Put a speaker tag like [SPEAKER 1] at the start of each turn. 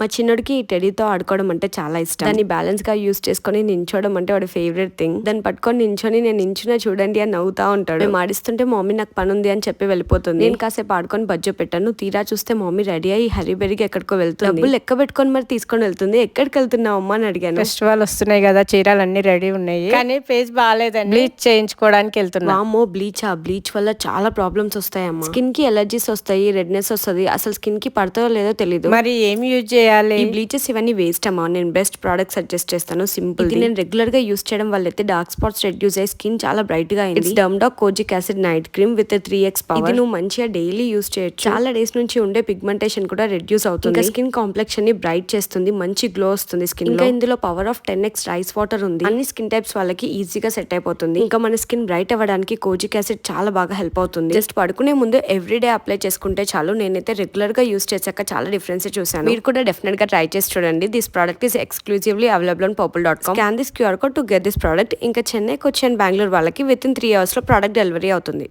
[SPEAKER 1] మా చిన్నోడికి ఈ టెడీతో ఆడుకోవడం అంటే చాలా ఇష్టం. దాన్ని బ్యాలెన్స్ గా యూస్ చేసుకుని నించోవడం అంటే వాడి ఫేవరెట్ థింగ్. దాన్ని పట్టుకొని నించొని నేను నించున్నా చూడండి అని నవ్వుతా ఉంటాడు. మేము ఆడిస్తుంటే మమ్మీ నాకు పని ఉంది అని చెప్పి వెళ్ళిపోతుంది. నేను కాసేపు ఆడుకొని బజ్జో పెట్టాను. తీరా చూస్తే మమ్మీ రెడీ అయ్యి హరిబెరిగి ఎక్కడికో వెళ్తుంది. డబ్బులు లెక్క పెట్టుకొని మరి తీసుకొని వెళ్తుంది. ఎక్కడికి వెళ్తున్నావు అమ్మా అని అడిగాను.
[SPEAKER 2] ఫెస్టివల్ వస్తున్నాయి కదా, చీరలు అన్ని రెడీ ఉన్నాయి కానీ ఫేస్ బాగాలేదండి, బ్లీచ్ చేయించుకోవడానికి వెళ్తున్నా.
[SPEAKER 1] వామ్మో బ్లీచ్ వల్ల చాలా ప్రాబ్లమ్స్ వస్తాయమ్మా. స్కిన్ కి ఎలర్జీస్ వస్తాయి, రెడ్నెస్ వస్తుంది. అసలు స్కిన్ కి పడతాయో లేదో తెలియదు.
[SPEAKER 2] మరి ఏం యూజ్ చేయాలి?
[SPEAKER 1] ఈ బ్లీచెస్ ఇవన్నీ వేస్ట్ అమ్మా. నేను బెస్ట్ ప్రోడక్ట్ సజెస్ట్ చేస్తాను. సింపుల్. ఇది నేను రెగ్యులర్ గా యూస్ చేయడం వల్ల అయితే డార్క్ స్పాట్స్ రెడ్యూస్ అయ్యి స్కిన్ చాలా బ్రైట్ గా అయింది. Dermdoc kojic acid night cream with 3x power. ఇది నువ్వు మంచిగా డైలీ యూస్ చేయొచ్చు. చాలా డేస్ నుంచి ఉండే పిగ్మెంటేషన్ కూడా రెడ్యూస్ అవుతుంది. ఇంకా స్కిన్ కాంప్లెక్షన్ ని బ్రైట్ చేస్తుంది, మంచి గ్లో వస్తుంది స్కిన్. ఇంకా ఇందులో power of 10x rice water ఉంది. అన్ని స్కిన్ టైప్స్ వాళ్ళకి ఈజీగా సెట్ అయిపోతుంది. ఇంకా మన స్కిన్ బ్రైట్ అవ్వడానికి కోజిక్ యాసిడ్ చాలా బాగా హెల్ప్ అవుతుంది. జస్ట్ పడుకునే ముందు ఎవ్రీడే అప్లై చేసుకుంటే చాలు. నేనైతే రెగ్యులర్ గా యూస్ చేశాక చాలా డిఫరెన్స్ చూసాను. మీరు కూడా డెఫినెట్ గా ట్రై చేసి చూడండి. This product is exclusively available on purple.com. Scan this QR code to get this product. ఇంకా చెన్నైకి వచ్చి అండ్ బెంగళూరు వాళ్ళకి విత్ ఇన్ 3 hours లో ప్రోడక్ట్ డెలివరీ అవుతుంది.